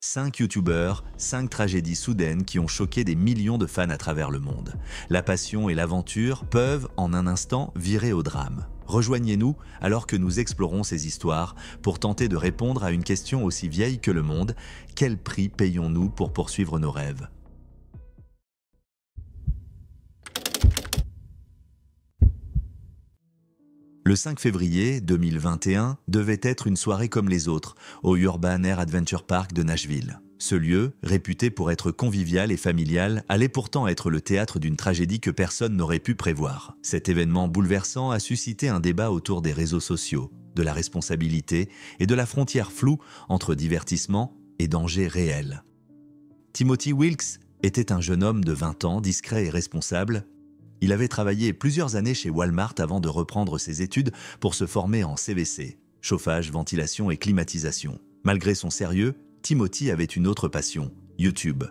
5 youtubeurs, 5 tragédies soudaines qui ont choqué des millions de fans à travers le monde. La passion et l'aventure peuvent, en un instant, virer au drame. Rejoignez-nous alors que nous explorons ces histoires pour tenter de répondre à une question aussi vieille que le monde. Quel prix payons-nous pour poursuivre nos rêves ? Le 5 février 2021 devait être une soirée comme les autres au Urban Air Adventure Park de Nashville. Ce lieu, réputé pour être convivial et familial, allait pourtant être le théâtre d'une tragédie que personne n'aurait pu prévoir. Cet événement bouleversant a suscité un débat autour des réseaux sociaux, de la responsabilité et de la frontière floue entre divertissement et danger réel. Timothy Wilkes était un jeune homme de 20 ans, discret et responsable. Il avait travaillé plusieurs années chez Walmart avant de reprendre ses études pour se former en CVC, chauffage, ventilation et climatisation. Malgré son sérieux, Timothy avait une autre passion, YouTube.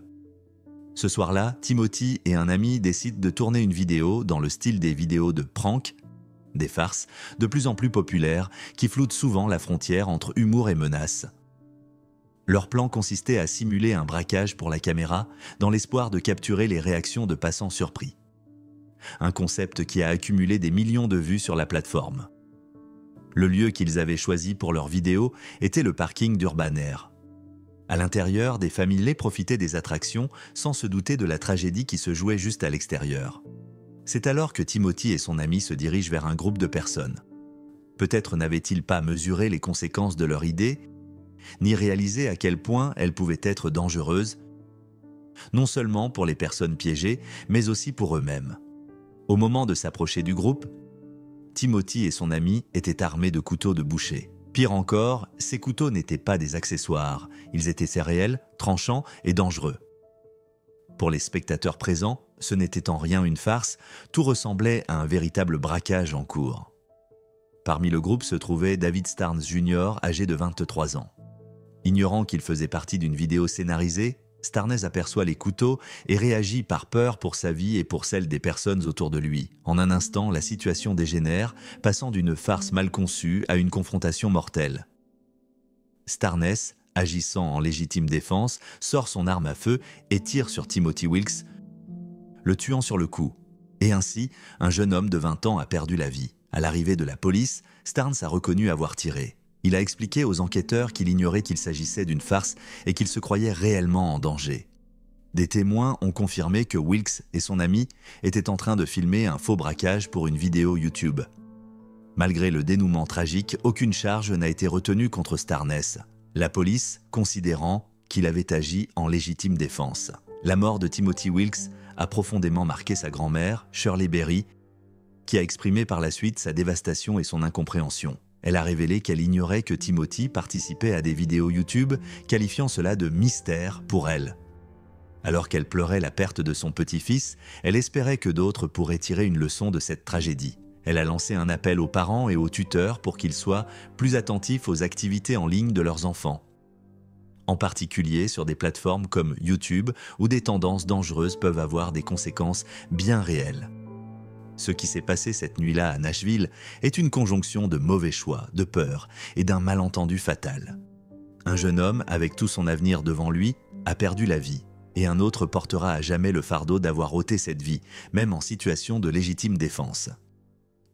Ce soir-là, Timothy et un ami décident de tourner une vidéo dans le style des vidéos de prank, des farces de plus en plus populaires qui floutent souvent la frontière entre humour et menace. Leur plan consistait à simuler un braquage pour la caméra dans l'espoir de capturer les réactions de passants surpris. Un concept qui a accumulé des millions de vues sur la plateforme. Le lieu qu'ils avaient choisi pour leur vidéo était le parking d'Urban Air. À l'intérieur, des familles profitaient des attractions sans se douter de la tragédie qui se jouait juste à l'extérieur. C'est alors que Timothy et son ami se dirigent vers un groupe de personnes. Peut-être n'avaient-ils pas mesuré les conséquences de leur idée, ni réalisé à quel point elles pouvaient être dangereuses, non seulement pour les personnes piégées, mais aussi pour eux-mêmes. Au moment de s'approcher du groupe, Timothy et son ami étaient armés de couteaux de boucher. Pire encore, ces couteaux n'étaient pas des accessoires, ils étaient réels, tranchants et dangereux. Pour les spectateurs présents, ce n'était en rien une farce, tout ressemblait à un véritable braquage en cours. Parmi le groupe se trouvait David Starnes Jr., âgé de 23 ans. Ignorant qu'il faisait partie d'une vidéo scénarisée, Starnes aperçoit les couteaux et réagit par peur pour sa vie et pour celle des personnes autour de lui. En un instant, la situation dégénère, passant d'une farce mal conçue à une confrontation mortelle. Starnes, agissant en légitime défense, sort son arme à feu et tire sur Timothy Wilkes, le tuant sur le coup. Et ainsi, un jeune homme de 20 ans a perdu la vie. À l'arrivée de la police, Starnes a reconnu avoir tiré. Il a expliqué aux enquêteurs qu'il ignorait qu'il s'agissait d'une farce et qu'il se croyait réellement en danger. Des témoins ont confirmé que Wilkes et son ami étaient en train de filmer un faux braquage pour une vidéo YouTube. Malgré le dénouement tragique, aucune charge n'a été retenue contre Starnes, la police considérant qu'il avait agi en légitime défense. La mort de Timothy Wilkes a profondément marqué sa grand-mère, Shirley Berry, qui a exprimé par la suite sa dévastation et son incompréhension. Elle a révélé qu'elle ignorait que Timothy participait à des vidéos YouTube, qualifiant cela de mystère pour elle. Alors qu'elle pleurait la perte de son petit-fils, elle espérait que d'autres pourraient tirer une leçon de cette tragédie. Elle a lancé un appel aux parents et aux tuteurs pour qu'ils soient plus attentifs aux activités en ligne de leurs enfants. En particulier sur des plateformes comme YouTube, où des tendances dangereuses peuvent avoir des conséquences bien réelles. Ce qui s'est passé cette nuit-là à Nashville est une conjonction de mauvais choix, de peur et d'un malentendu fatal. Un jeune homme, avec tout son avenir devant lui, a perdu la vie, et un autre portera à jamais le fardeau d'avoir ôté cette vie, même en situation de légitime défense.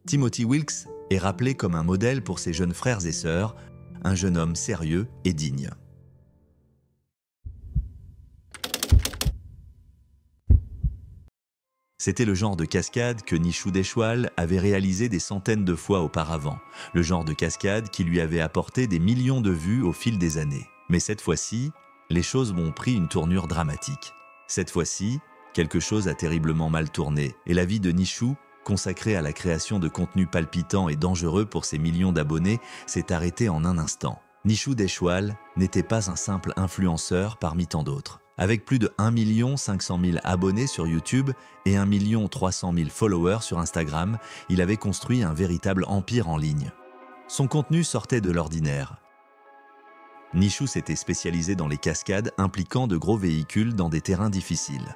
Timothy Wilkes est rappelé comme un modèle pour ses jeunes frères et sœurs, un jeune homme sérieux et digne. C'était le genre de cascade que Nichou Deschwal avait réalisé des centaines de fois auparavant, le genre de cascade qui lui avait apporté des millions de vues au fil des années. Mais cette fois-ci, les choses ont pris une tournure dramatique. Cette fois-ci, quelque chose a terriblement mal tourné, et la vie de Nichou, consacrée à la création de contenus palpitants et dangereux pour ses millions d'abonnés, s'est arrêtée en un instant. Nichou Deschwal n'était pas un simple influenceur parmi tant d'autres. Avec plus de 1 500 000 abonnés sur YouTube et 1 300 000 followers sur Instagram, il avait construit un véritable empire en ligne. Son contenu sortait de l'ordinaire. Nichou s'était spécialisé dans les cascades impliquant de gros véhicules dans des terrains difficiles.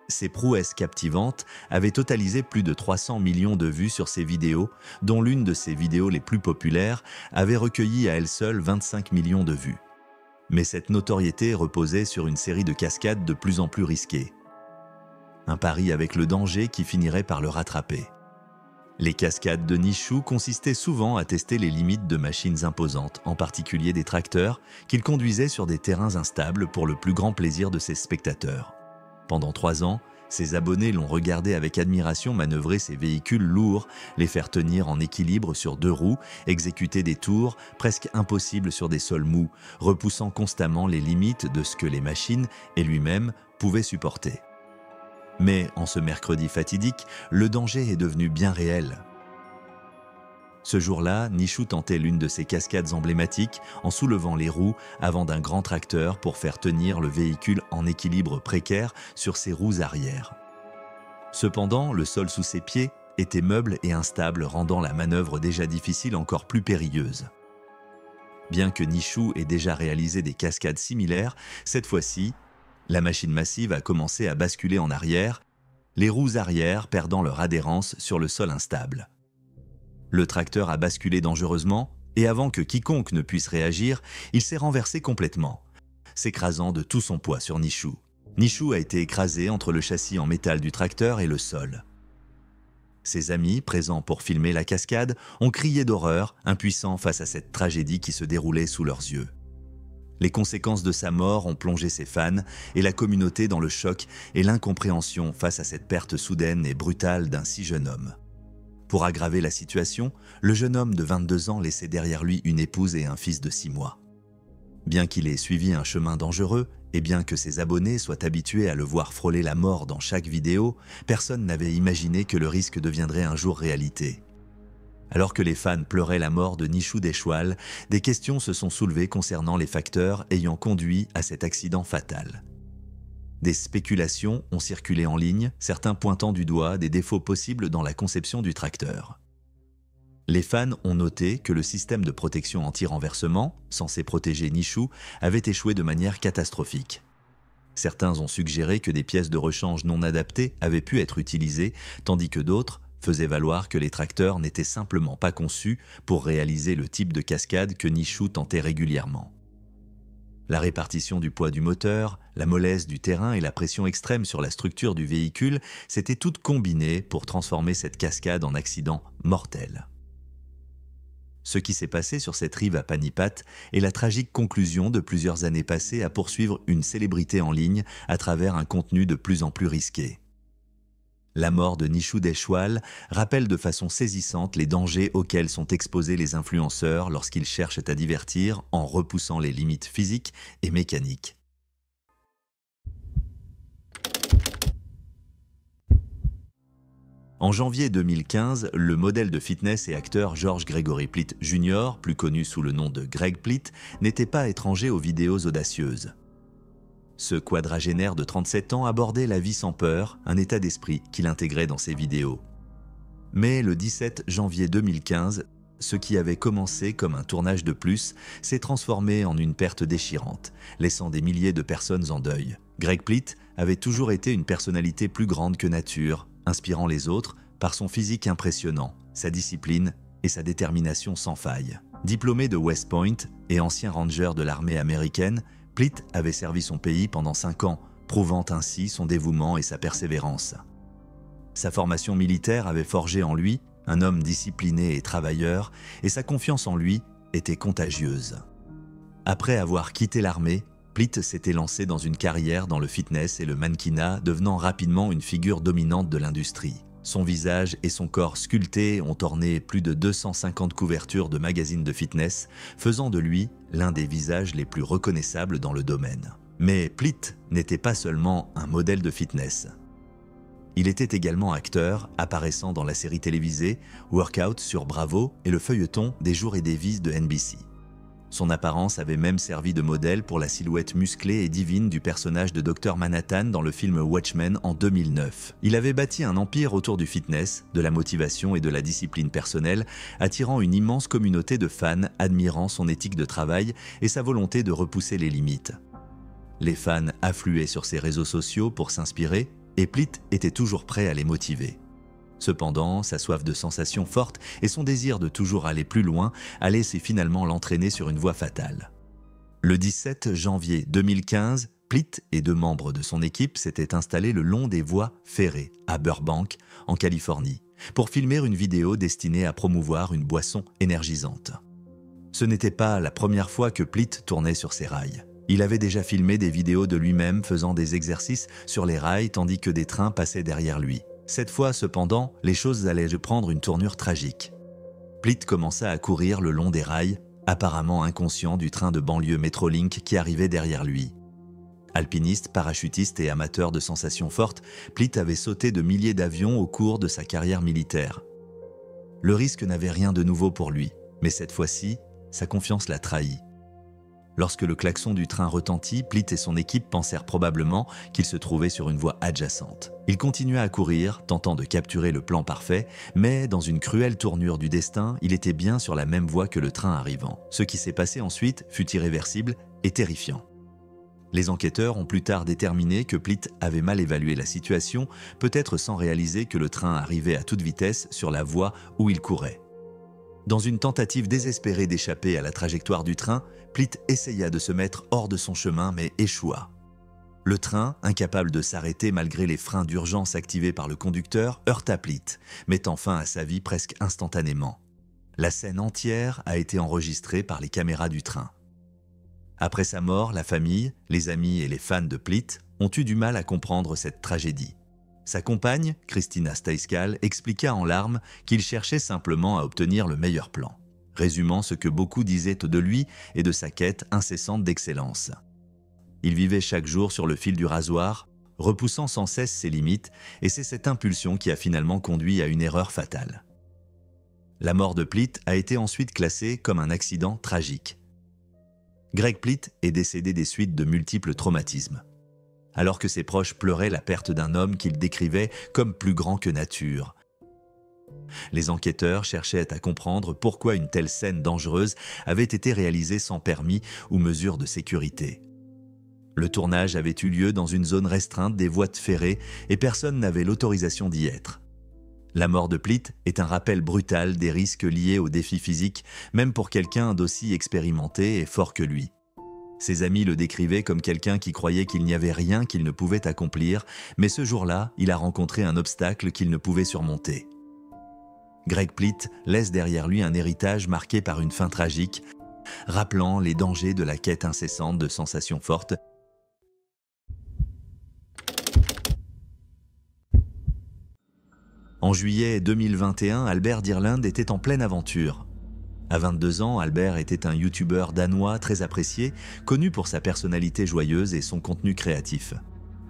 Ses prouesses captivantes avaient totalisé plus de 300 millions de vues sur ses vidéos, dont l'une de ses vidéos les plus populaires avait recueilli à elle seule 25 millions de vues. Mais cette notoriété reposait sur une série de cascades de plus en plus risquées. Un pari avec le danger qui finirait par le rattraper. Les cascades de Nishu consistaient souvent à tester les limites de machines imposantes, en particulier des tracteurs, qu'il conduisait sur des terrains instables pour le plus grand plaisir de ses spectateurs. Pendant 3 ans, ses abonnés l'ont regardé avec admiration manœuvrer ces véhicules lourds, les faire tenir en équilibre sur 2 roues, exécuter des tours presque impossibles sur des sols mous, repoussant constamment les limites de ce que les machines et lui-même pouvaient supporter. Mais en ce mercredi fatidique, le danger est devenu bien réel. Ce jour-là, Nishu tentait l'une de ces cascades emblématiques en soulevant les roues avant d'un grand tracteur pour faire tenir le véhicule en équilibre précaire sur ses roues arrière. Cependant, le sol sous ses pieds était meuble et instable, rendant la manœuvre déjà difficile encore plus périlleuse. Bien que Nishu ait déjà réalisé des cascades similaires, cette fois-ci, la machine massive a commencé à basculer en arrière, les roues arrière perdant leur adhérence sur le sol instable. Le tracteur a basculé dangereusement et avant que quiconque ne puisse réagir, il s'est renversé complètement, s'écrasant de tout son poids sur Nishu. Nishu a été écrasé entre le châssis en métal du tracteur et le sol. Ses amis, présents pour filmer la cascade, ont crié d'horreur, impuissants face à cette tragédie qui se déroulait sous leurs yeux. Les conséquences de sa mort ont plongé ses fans et la communauté dans le choc et l'incompréhension face à cette perte soudaine et brutale d'un si jeune homme. Pour aggraver la situation, le jeune homme de 22 ans laissait derrière lui une épouse et un fils de 6 mois. Bien qu'il ait suivi un chemin dangereux et bien que ses abonnés soient habitués à le voir frôler la mort dans chaque vidéo, personne n'avait imaginé que le risque deviendrait un jour réalité. Alors que les fans pleuraient la mort de Nishu Deshwal, des questions se sont soulevées concernant les facteurs ayant conduit à cet accident fatal. Des spéculations ont circulé en ligne, certains pointant du doigt des défauts possibles dans la conception du tracteur. Les fans ont noté que le système de protection anti-renversement, censé protéger Nishu, avait échoué de manière catastrophique. Certains ont suggéré que des pièces de rechange non adaptées avaient pu être utilisées, tandis que d'autres faisait valoir que les tracteurs n'étaient simplement pas conçus pour réaliser le type de cascade que Nishu tentait régulièrement. La répartition du poids du moteur, la mollesse du terrain et la pression extrême sur la structure du véhicule s'étaient toutes combinées pour transformer cette cascade en accident mortel. Ce qui s'est passé sur cette rive à Panipat est la tragique conclusion de plusieurs années passées à poursuivre une célébrité en ligne à travers un contenu de plus en plus risqué. La mort de Nishu Deshwal rappelle de façon saisissante les dangers auxquels sont exposés les influenceurs lorsqu'ils cherchent à divertir en repoussant les limites physiques et mécaniques. En janvier 2015, le modèle de fitness et acteur George Gregory Plitt Jr., plus connu sous le nom de Greg Plitt, n'était pas étranger aux vidéos audacieuses. Ce quadragénaire de 37 ans abordait la vie sans peur, un état d'esprit qu'il intégrait dans ses vidéos. Mais le 17 janvier 2015, ce qui avait commencé comme un tournage de plus s'est transformé en une perte déchirante, laissant des milliers de personnes en deuil. Greg Plitt avait toujours été une personnalité plus grande que nature, inspirant les autres par son physique impressionnant, sa discipline et sa détermination sans faille. Diplômé de West Point et ancien ranger de l'armée américaine, Plitt avait servi son pays pendant 5 ans, prouvant ainsi son dévouement et sa persévérance. Sa formation militaire avait forgé en lui un homme discipliné et travailleur, et sa confiance en lui était contagieuse. Après avoir quitté l'armée, Plitt s'était lancé dans une carrière dans le fitness et le mannequinat, devenant rapidement une figure dominante de l'industrie. Son visage et son corps sculptés ont orné plus de 250 couvertures de magazines de fitness, faisant de lui l'un des visages les plus reconnaissables dans le domaine. Mais Plitt n'était pas seulement un modèle de fitness. Il était également acteur, apparaissant dans la série télévisée Workout sur Bravo et le feuilleton Des jours et des vices de NBC. Son apparence avait même servi de modèle pour la silhouette musclée et divine du personnage de Dr Manhattan dans le film Watchmen en 2009. Il avait bâti un empire autour du fitness, de la motivation et de la discipline personnelle, attirant une immense communauté de fans admirant son éthique de travail et sa volonté de repousser les limites. Les fans affluaient sur ses réseaux sociaux pour s'inspirer, et Plitt était toujours prêt à les motiver. Cependant, sa soif de sensations fortes et son désir de toujours aller plus loin allaient finalement l'entraîner sur une voie fatale. Le 17 janvier 2015, Plitt et 2 membres de son équipe s'étaient installés le long des voies ferrées à Burbank, en Californie, pour filmer une vidéo destinée à promouvoir une boisson énergisante. Ce n'était pas la première fois que Plitt tournait sur ces rails. Il avait déjà filmé des vidéos de lui-même faisant des exercices sur les rails tandis que des trains passaient derrière lui. Cette fois, cependant, les choses allaient prendre une tournure tragique. Plitt commença à courir le long des rails, apparemment inconscient du train de banlieue Metrolink qui arrivait derrière lui. Alpiniste, parachutiste et amateur de sensations fortes, Plitt avait sauté de milliers d'avions au cours de sa carrière militaire. Le risque n'avait rien de nouveau pour lui, mais cette fois-ci, sa confiance l'a trahi. Lorsque le klaxon du train retentit, Plitt et son équipe pensèrent probablement qu'il se trouvait sur une voie adjacente. Il continua à courir, tentant de capturer le plan parfait, mais dans une cruelle tournure du destin, il était bien sur la même voie que le train arrivant. Ce qui s'est passé ensuite fut irréversible et terrifiant. Les enquêteurs ont plus tard déterminé que Plitt avait mal évalué la situation, peut-être sans réaliser que le train arrivait à toute vitesse sur la voie où il courait. Dans une tentative désespérée d'échapper à la trajectoire du train, Plitt essaya de se mettre hors de son chemin mais échoua. Le train, incapable de s'arrêter malgré les freins d'urgence activés par le conducteur, heurta Plitt, mettant fin à sa vie presque instantanément. La scène entière a été enregistrée par les caméras du train. Après sa mort, la famille, les amis et les fans de Plitt ont eu du mal à comprendre cette tragédie. Sa compagne, Christina Steiskal, expliqua en larmes qu'il cherchait simplement à obtenir le meilleur plan, résumant ce que beaucoup disaient de lui et de sa quête incessante d'excellence. Il vivait chaque jour sur le fil du rasoir, repoussant sans cesse ses limites, et c'est cette impulsion qui a finalement conduit à une erreur fatale. La mort de Plitt a été ensuite classée comme un accident tragique. Greg Plitt est décédé des suites de multiples traumatismes. Alors que ses proches pleuraient la perte d'un homme qu'ils décrivaient comme plus grand que nature. Les enquêteurs cherchaient à comprendre pourquoi une telle scène dangereuse avait été réalisée sans permis ou mesure de sécurité. Le tournage avait eu lieu dans une zone restreinte des voies ferrées et personne n'avait l'autorisation d'y être. La mort de Plitt est un rappel brutal des risques liés aux défis physiques, même pour quelqu'un d'aussi expérimenté et fort que lui. Ses amis le décrivaient comme quelqu'un qui croyait qu'il n'y avait rien qu'il ne pouvait accomplir, mais ce jour-là, il a rencontré un obstacle qu'il ne pouvait surmonter. Greg Plitt laisse derrière lui un héritage marqué par une fin tragique, rappelant les dangers de la quête incessante de sensations fortes. En juillet 2021, Albert Dirlund était en pleine aventure. À 22 ans, Albert était un youtubeur danois très apprécié, connu pour sa personnalité joyeuse et son contenu créatif.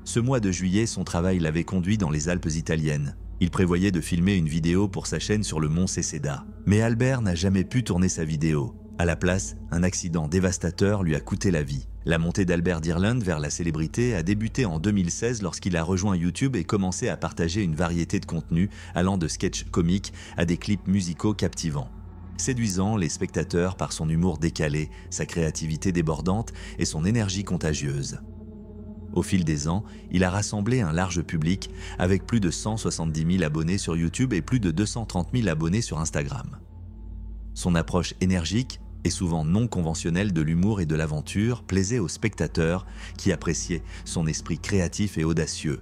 Ce mois de juillet, son travail l'avait conduit dans les Alpes italiennes. Il prévoyait de filmer une vidéo pour sa chaîne sur le mont Céceda. Mais Albert n'a jamais pu tourner sa vidéo. À la place, un accident dévastateur lui a coûté la vie. La montée d'Albert Dirlund vers la célébrité a débuté en 2016 lorsqu'il a rejoint YouTube et commencé à partager une variété de contenus allant de sketchs comiques à des clips musicaux captivants. Séduisant les spectateurs par son humour décalé, sa créativité débordante et son énergie contagieuse. Au fil des ans, il a rassemblé un large public avec plus de 170 000 abonnés sur YouTube et plus de 230 000 abonnés sur Instagram. Son approche énergique et souvent non conventionnelle de l'humour et de l'aventure plaisait aux spectateurs qui appréciaient son esprit créatif et audacieux.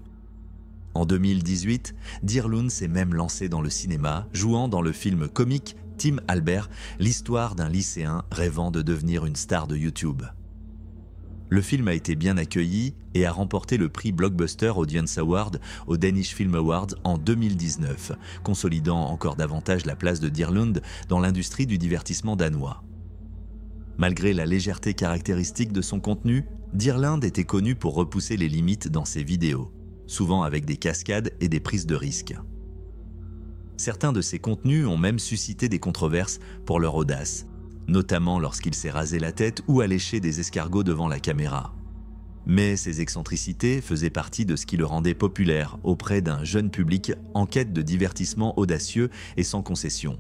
En 2018, Dirlund s'est même lancé dans le cinéma, jouant dans le film comique Team Albert, l'histoire d'un lycéen rêvant de devenir une star de YouTube. Le film a été bien accueilli et a remporté le prix Blockbuster Audience Award au Danish Film Awards en 2019, consolidant encore davantage la place de Dirlund dans l'industrie du divertissement danois. Malgré la légèreté caractéristique de son contenu, Dirlund était connu pour repousser les limites dans ses vidéos, souvent avec des cascades et des prises de risques. Certains de ses contenus ont même suscité des controverses pour leur audace, notamment lorsqu'il s'est rasé la tête ou alléché des escargots devant la caméra. Mais ces excentricités faisaient partie de ce qui le rendait populaire auprès d'un jeune public en quête de divertissement audacieux et sans concession.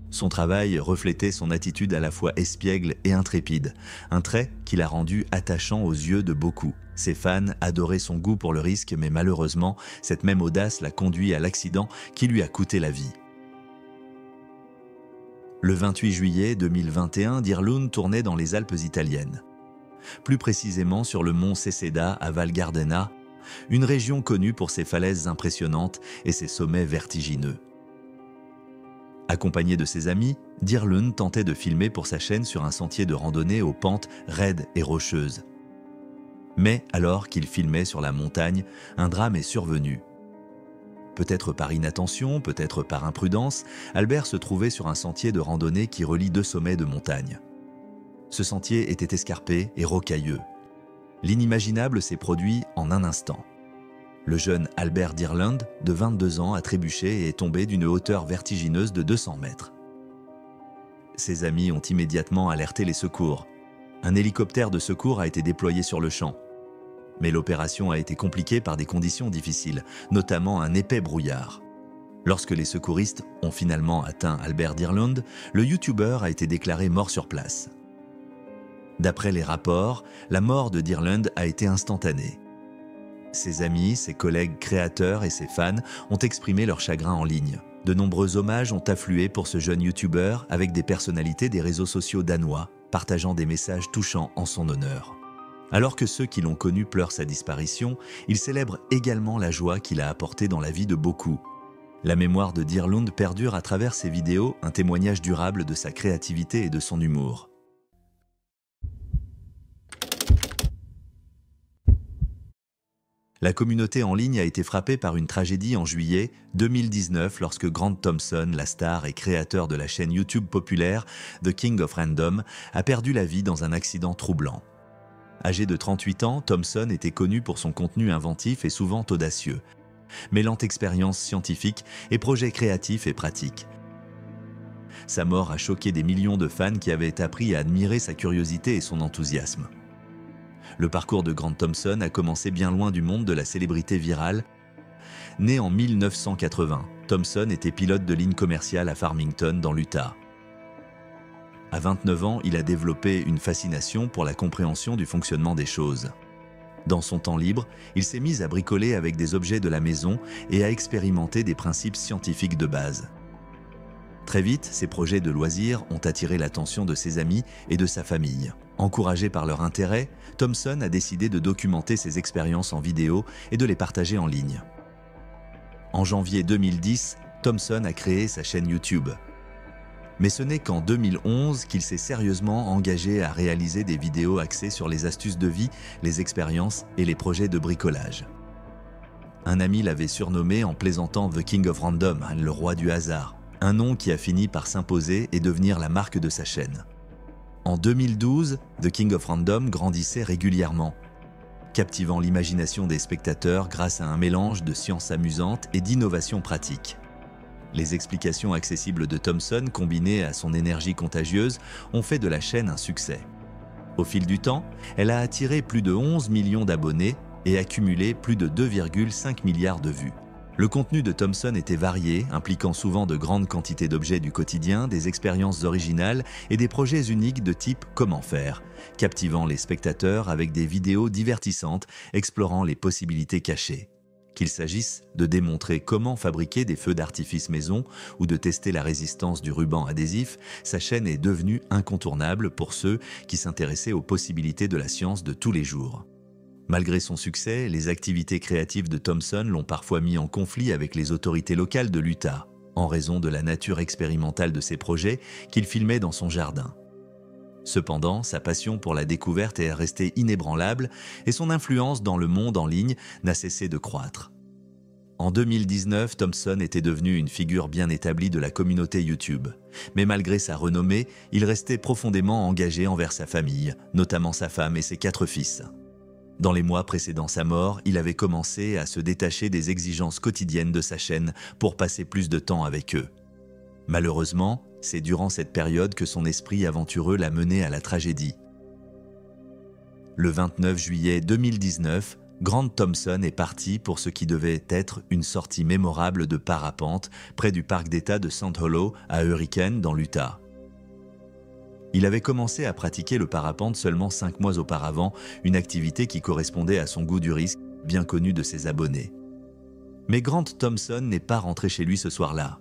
Son travail reflétait son attitude à la fois espiègle et intrépide, un trait qui l'a rendu attachant aux yeux de beaucoup. Ses fans adoraient son goût pour le risque, mais malheureusement, cette même audace l'a conduit à l'accident qui lui a coûté la vie. Le 28 juillet 2021, Dirlund tournait dans les Alpes italiennes. plus précisément sur le mont Cécéda à Val Gardena, une région connue pour ses falaises impressionnantes et ses sommets vertigineux. Accompagné de ses amis, Dirlund tentait de filmer pour sa chaîne sur un sentier de randonnée aux pentes raides et rocheuses. Mais alors qu'il filmait sur la montagne, un drame est survenu. Peut-être par inattention, peut-être par imprudence, Albert se trouvait sur un sentier de randonnée qui relie deux sommets de montagne. Ce sentier était escarpé et rocailleux. L'inimaginable s'est produit en un instant. Le jeune Albert Dirlund, de 22 ans, a trébuché et est tombé d'une hauteur vertigineuse de 200 mètres. Ses amis ont immédiatement alerté les secours. Un hélicoptère de secours a été déployé sur le champ. Mais l'opération a été compliquée par des conditions difficiles, notamment un épais brouillard. Lorsque les secouristes ont finalement atteint Albert Dirlund, le youtubeur a été déclaré mort sur place. D'après les rapports, la mort de Dirlund a été instantanée. Ses amis, ses collègues créateurs et ses fans ont exprimé leur chagrin en ligne. De nombreux hommages ont afflué pour ce jeune youtubeur avec des personnalités des réseaux sociaux danois, partageant des messages touchants en son honneur. Alors que ceux qui l'ont connu pleurent sa disparition, il célèbre également la joie qu'il a apportée dans la vie de beaucoup. La mémoire de Dirlund perdure à travers ses vidéos, un témoignage durable de sa créativité et de son humour. La communauté en ligne a été frappée par une tragédie en juillet 2019 lorsque Grant Thompson, la star et créateur de la chaîne YouTube populaire The King of Random, a perdu la vie dans un accident troublant. Âgé de 38 ans, Thompson était connu pour son contenu inventif et souvent audacieux, mêlant expériences scientifiques et projets créatifs et pratiques. Sa mort a choqué des millions de fans qui avaient appris à admirer sa curiosité et son enthousiasme. Le parcours de Grant Thompson a commencé bien loin du monde de la célébrité virale. Né en 1980, Thompson était pilote de ligne commerciale à Farmington, dans l'Utah. À 29 ans, il a développé une fascination pour la compréhension du fonctionnement des choses. Dans son temps libre, il s'est mis à bricoler avec des objets de la maison et à expérimenter des principes scientifiques de base. Très vite, ses projets de loisirs ont attiré l'attention de ses amis et de sa famille. Encouragé par leur intérêt, Thompson a décidé de documenter ses expériences en vidéo et de les partager en ligne. En janvier 2010, Thompson a créé sa chaîne YouTube. Mais ce n'est qu'en 2011 qu'il s'est sérieusement engagé à réaliser des vidéos axées sur les astuces de vie, les expériences et les projets de bricolage. Un ami l'avait surnommé en plaisantant The King of Random, le roi du hasard, un nom qui a fini par s'imposer et devenir la marque de sa chaîne. En 2012, The King of Random grandissait régulièrement, captivant l'imagination des spectateurs grâce à un mélange de science amusante et d'innovation pratique. Les explications accessibles de Thompson, combinées à son énergie contagieuse, ont fait de la chaîne un succès. Au fil du temps, elle a attiré plus de 11 millions d'abonnés et accumulé plus de 2,5 milliards de vues. Le contenu de Thompson était varié, impliquant souvent de grandes quantités d'objets du quotidien, des expériences originales et des projets uniques de type « Comment faire ?», captivant les spectateurs avec des vidéos divertissantes explorant les possibilités cachées. Qu'il s'agisse de démontrer comment fabriquer des feux d'artifice maison ou de tester la résistance du ruban adhésif, sa chaîne est devenue incontournable pour ceux qui s'intéressaient aux possibilités de la science de tous les jours. Malgré son succès, les activités créatives de Thompson l'ont parfois mis en conflit avec les autorités locales de l'Utah, en raison de la nature expérimentale de ses projets qu'il filmait dans son jardin. Cependant, sa passion pour la découverte est restée inébranlable et son influence dans le monde en ligne n'a cessé de croître. En 2019, Thompson était devenu une figure bien établie de la communauté YouTube. Mais malgré sa renommée, il restait profondément engagé envers sa famille, notamment sa femme et ses 4 fils. Dans les mois précédant sa mort, il avait commencé à se détacher des exigences quotidiennes de sa chaîne pour passer plus de temps avec eux. Malheureusement, c'est durant cette période que son esprit aventureux l'a mené à la tragédie. Le 29 juillet 2019, Grant Thompson est parti pour ce qui devait être une sortie mémorable de parapente près du parc d'État de Sand Hollow à Hurricane dans l'Utah. Il avait commencé à pratiquer le parapente seulement 5 mois auparavant, une activité qui correspondait à son goût du risque, bien connu de ses abonnés. Mais Grant Thompson n'est pas rentré chez lui ce soir-là.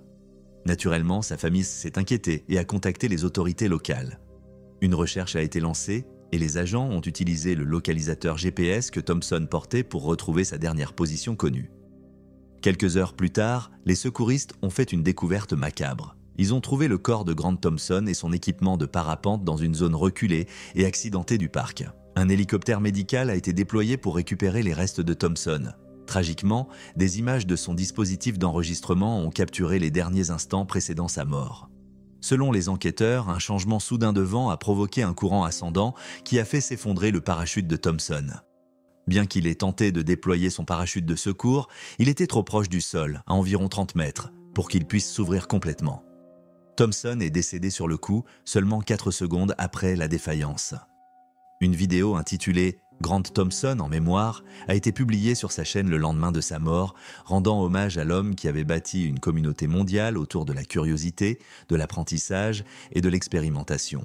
Naturellement, sa famille s'est inquiétée et a contacté les autorités locales. Une recherche a été lancée et les agents ont utilisé le localisateur GPS que Thompson portait pour retrouver sa dernière position connue. Quelques heures plus tard, les secouristes ont fait une découverte macabre. Ils ont trouvé le corps de Grant Thompson et son équipement de parapente dans une zone reculée et accidentée du parc. Un hélicoptère médical a été déployé pour récupérer les restes de Thompson. Tragiquement, des images de son dispositif d'enregistrement ont capturé les derniers instants précédant sa mort. Selon les enquêteurs, un changement soudain de vent a provoqué un courant ascendant qui a fait s'effondrer le parachute de Thompson. Bien qu'il ait tenté de déployer son parachute de secours, il était trop proche du sol, à environ 30 mètres, pour qu'il puisse s'ouvrir complètement. Thompson est décédé sur le coup seulement 4 secondes après la défaillance. Une vidéo intitulée « Grant Thompson en mémoire » a été publiée sur sa chaîne le lendemain de sa mort, rendant hommage à l'homme qui avait bâti une communauté mondiale autour de la curiosité, de l'apprentissage et de l'expérimentation.